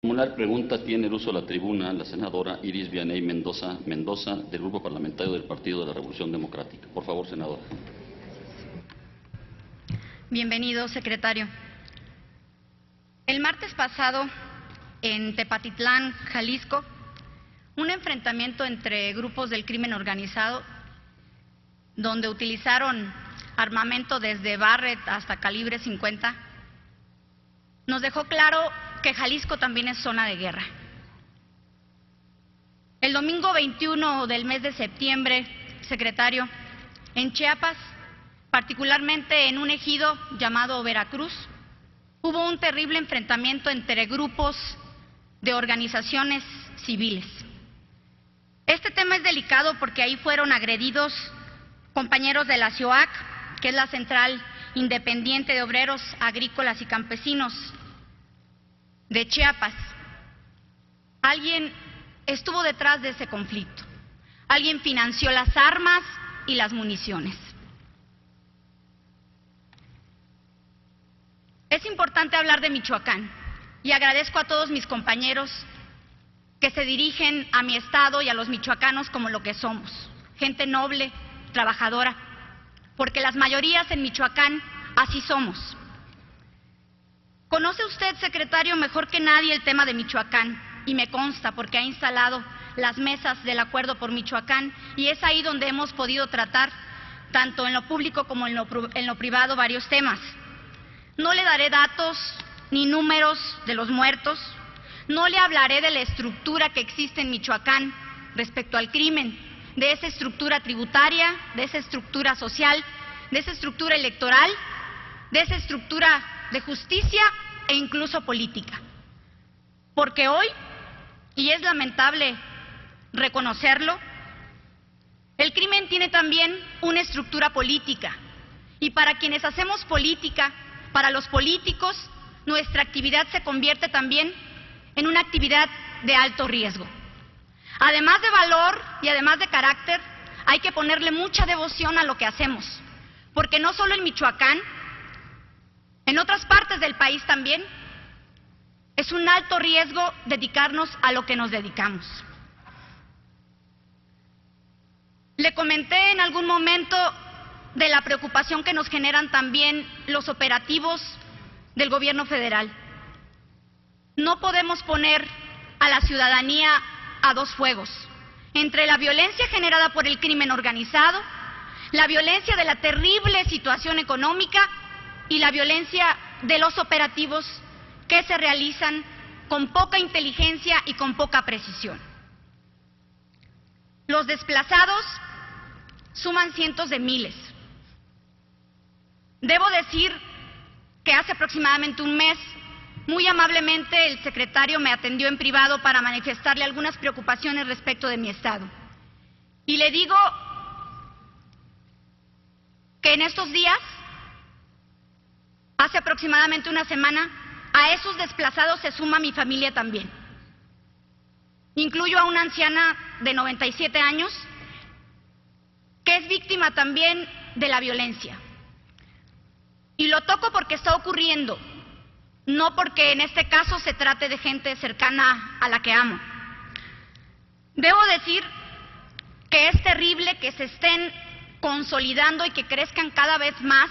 Formular pregunta tiene el uso de la tribuna la senadora Iris Vianey Mendoza del Grupo Parlamentario del Partido de la Revolución Democrática. Por favor, senadora. Bienvenido, secretario. El martes pasado, en Tepatitlán, Jalisco, un enfrentamiento entre grupos del crimen organizado, donde utilizaron armamento desde Barrett hasta calibre 50, nos dejó claro que Jalisco también es zona de guerra. El domingo 21 del mes de septiembre, secretario, en Chiapas, particularmente en un ejido llamado Veracruz, hubo un terrible enfrentamiento entre grupos de organizaciones civiles. Este tema es delicado porque ahí fueron agredidos compañeros de la CIOAC, que es la Central Independiente de Obreros Agrícolas y Campesinos de Chiapas. Alguien estuvo detrás de ese conflicto. Alguien financió las armas y las municiones. Es importante hablar de Michoacán y agradezco a todos mis compañeros que se dirigen a mi estado y a los michoacanos como lo que somos, gente noble, trabajadora, porque las mayorías en Michoacán así somos. Conoce usted, secretario, mejor que nadie el tema de Michoacán, y me consta porque ha instalado las mesas del Acuerdo por Michoacán, y es ahí donde hemos podido tratar, tanto en lo público como en lo privado, varios temas. No le daré datos ni números de los muertos, no le hablaré de la estructura que existe en Michoacán respecto al crimen, de esa estructura tributaria, de esa estructura social, de esa estructura electoral, de esa estructura de justicia e incluso política. Porque hoy, y es lamentable reconocerlo, el crimen tiene también una estructura política. Y para quienes hacemos política, para los políticos, nuestra actividad se convierte también en una actividad de alto riesgo. Además de valor y además de carácter, hay que ponerle mucha devoción a lo que hacemos. Porque no solo en Michoacán, en otras partes del país también, es un alto riesgo dedicarnos a lo que nos dedicamos. Le comenté en algún momento de la preocupación que nos generan también los operativos del gobierno federal. No podemos poner a la ciudadanía a dos fuegos, entre la violencia generada por el crimen organizado, la violencia de la terrible situación económica y la violencia de los operativos que se realizan con poca inteligencia y con poca precisión. Los desplazados suman cientos de miles. Debo decir que hace aproximadamente un mes, muy amablemente, el secretario me atendió en privado para manifestarle algunas preocupaciones respecto de mi estado. Y le digo que en estos días, hace aproximadamente una semana, a esos desplazados se suma mi familia también. Incluyo a una anciana de 97 años que es víctima también de la violencia. Y lo toco porque está ocurriendo, no porque en este caso se trate de gente cercana a la que amo. Debo decir que es terrible que se estén consolidando y que crezcan cada vez más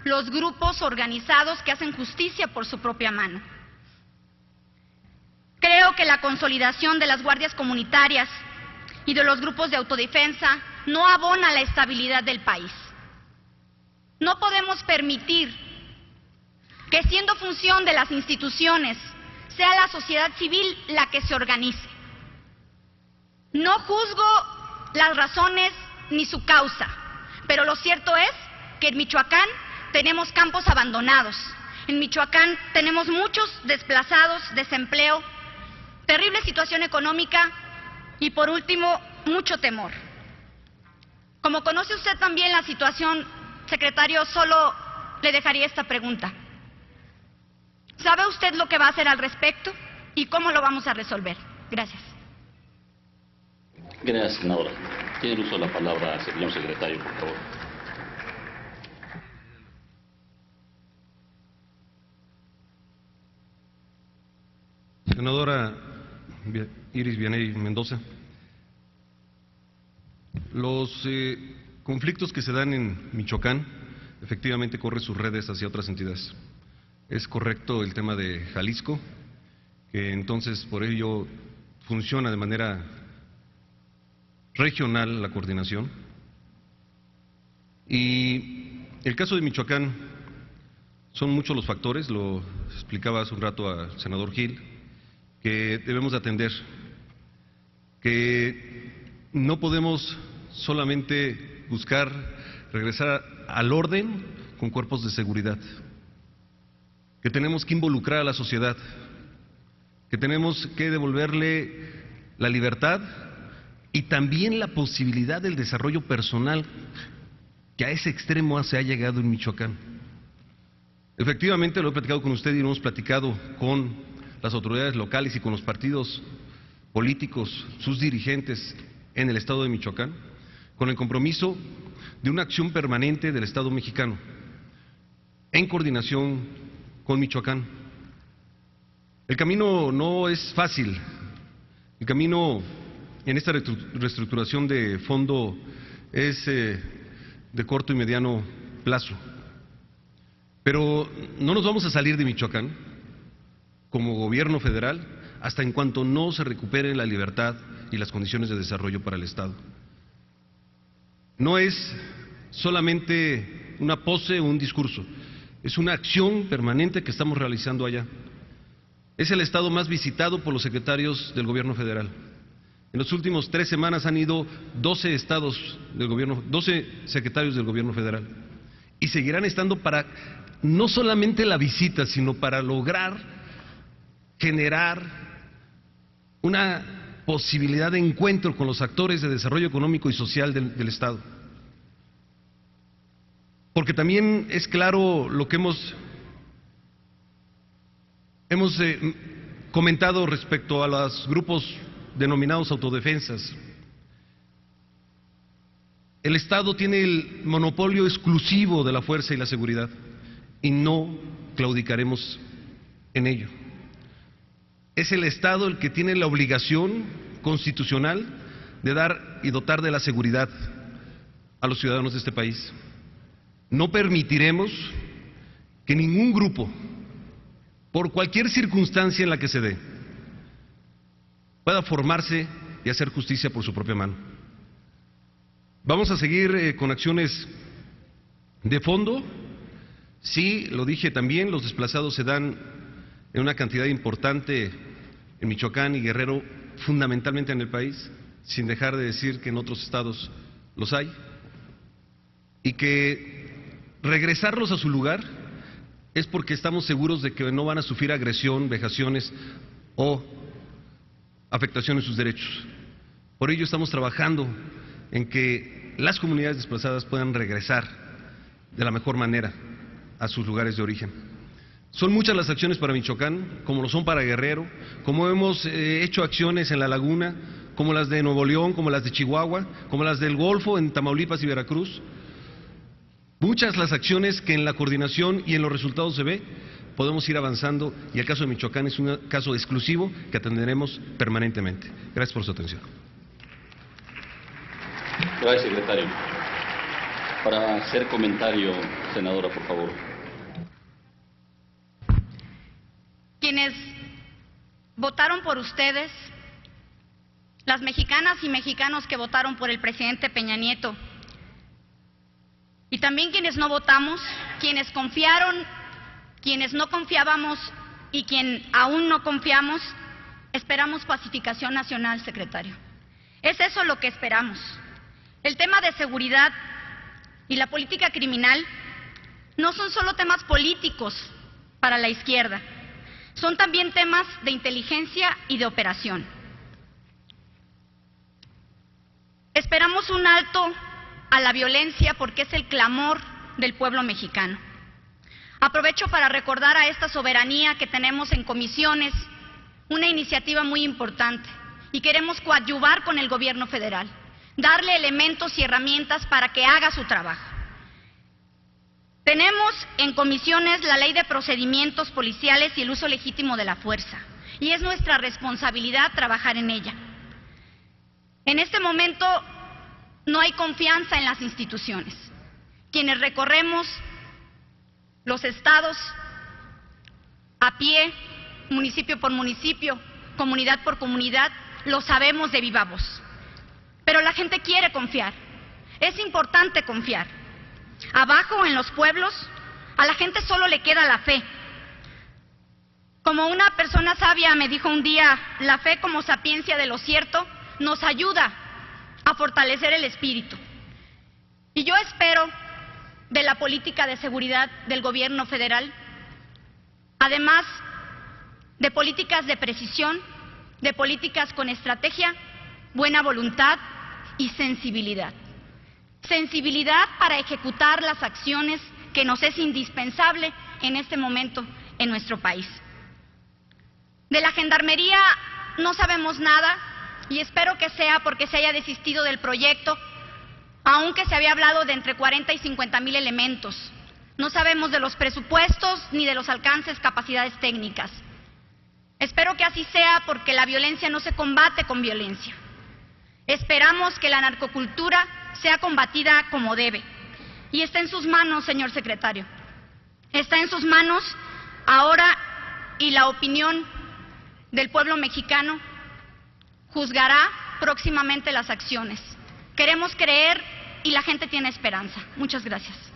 los grupos organizados que hacen justicia por su propia mano. Creo que la consolidación de las guardias comunitarias y de los grupos de autodefensa no abona la estabilidad del país. No podemos permitir que, siendo función de las instituciones, sea la sociedad civil la que se organice. No juzgo las razones ni su causa, pero lo cierto es que en Michoacán tenemos campos abandonados, en Michoacán tenemos muchos desplazados, desempleo, terrible situación económica y, por último, mucho temor. Como conoce usted también la situación, secretario, solo le dejaría esta pregunta. ¿Sabe usted lo que va a hacer al respecto y cómo lo vamos a resolver? Gracias. Gracias, senadora. Tiene el uso de la palabra, señor secretario, por favor. Senadora senadora Iris Vianey Mendoza, los conflictos que se dan en Michoacán efectivamente corren sus redes hacia otras entidades. Es correcto el tema de Jalisco, que entonces por ello funciona de manera regional la coordinación. Y el caso de Michoacán, son muchos los factores, lo explicaba hace un rato al senador Gil, que debemos de atender, que no podemos solamente buscar regresar al orden con cuerpos de seguridad, que tenemos que involucrar a la sociedad, que tenemos que devolverle la libertad y también la posibilidad del desarrollo personal, que a ese extremo se ha llegado en Michoacán. Efectivamente, lo he platicado con usted y lo hemos platicado con las autoridades locales y con los partidos políticos, sus dirigentes en el estado de Michoacán, con el compromiso de una acción permanente del Estado mexicano, en coordinación con Michoacán. El camino no es fácil, el camino en esta reestructuración de fondo es de corto y mediano plazo. Pero no nos vamos a salir de Michoacán como gobierno federal hasta en cuanto no se recupere la libertad y las condiciones de desarrollo para el Estado. No es solamente una pose o un discurso, es una acción permanente que estamos realizando allá. Es el estado más visitado por los secretarios del gobierno federal. En las últimas 3 semanas han ido 12 secretarios del gobierno federal. Y seguirán estando para no solamente la visita, sino para lograr generar una posibilidad de encuentro con los actores de desarrollo económico y social del Estado. Porque también es claro lo que hemos comentado respecto a los grupos denominados autodefensas. El Estado tiene el monopolio exclusivo de la fuerza y la seguridad y no claudicaremos en ello. Es el Estado el que tiene la obligación constitucional de dar y dotar de la seguridad a los ciudadanos de este país. No permitiremos que ningún grupo, por cualquier circunstancia en la que se dé, pueda formarse y hacer justicia por su propia mano. Vamos a seguir con acciones de fondo. Sí, lo dije también, los desplazados se dan en una cantidad importante en Michoacán y Guerrero, fundamentalmente en el país, sin dejar de decir que en otros estados los hay, y que regresarlos a su lugar es porque estamos seguros de que no van a sufrir agresión, vejaciones o afectación en sus derechos. Por ello estamos trabajando en que las comunidades desplazadas puedan regresar de la mejor manera a sus lugares de origen. Son muchas las acciones para Michoacán, como lo son para Guerrero, como hemos hecho acciones en La Laguna, como las de Nuevo León, como las de Chihuahua, como las del Golfo en Tamaulipas y Veracruz. Muchas las acciones que en la coordinación y en los resultados se ve, podemos ir avanzando, y el caso de Michoacán es un caso exclusivo que atenderemos permanentemente. Gracias por su atención. Gracias, secretario. Para hacer comentario, senadora, por favor. Quienes votaron por ustedes, las mexicanas y mexicanos que votaron por el presidente Peña Nieto, y también quienes no votamos, quienes confiaron, quienes no confiábamos y quien aún no confiamos, esperamos pacificación nacional, secretario. Es eso lo que esperamos. El tema de seguridad y la política criminal no son solo temas políticos para la izquierda, son también temas de inteligencia y de operación. Esperamos un alto a la violencia porque es el clamor del pueblo mexicano. Aprovecho para recordar a esta soberanía que tenemos en comisiones una iniciativa muy importante y queremos coadyuvar con el gobierno federal, darle elementos y herramientas para que haga su trabajo. Tenemos en comisiones la ley de procedimientos policiales y el uso legítimo de la fuerza. y es nuestra responsabilidad trabajar en ella. En este momento no hay confianza en las instituciones. Quienes recorremos los estados a pie, municipio por municipio, comunidad por comunidad, lo sabemos de viva voz. Pero la gente quiere confiar. Es importante confiar. Abajo, en los pueblos, a la gente solo le queda la fe. Como una persona sabia me dijo un día, la fe como sapiencia de lo cierto nos ayuda a fortalecer el espíritu. Y yo espero de la política de seguridad del gobierno federal, además de políticas de precisión, de políticas con estrategia, buena voluntad y sensibilidad. Sensibilidad para ejecutar las acciones que nos es indispensable en este momento en nuestro país. De la Gendarmería no sabemos nada y espero que sea porque se haya desistido del proyecto, aunque se había hablado de entre 40 y 50,000 elementos. No sabemos de los presupuestos ni de los alcances, capacidades técnicas. Espero que así sea porque la violencia no se combate con violencia. Esperamos que la narcocultura sea combatida como debe. Y está en sus manos, señor secretario. Está en sus manos ahora y la opinión del pueblo mexicano juzgará próximamente las acciones. Queremos creer y la gente tiene esperanza. Muchas gracias.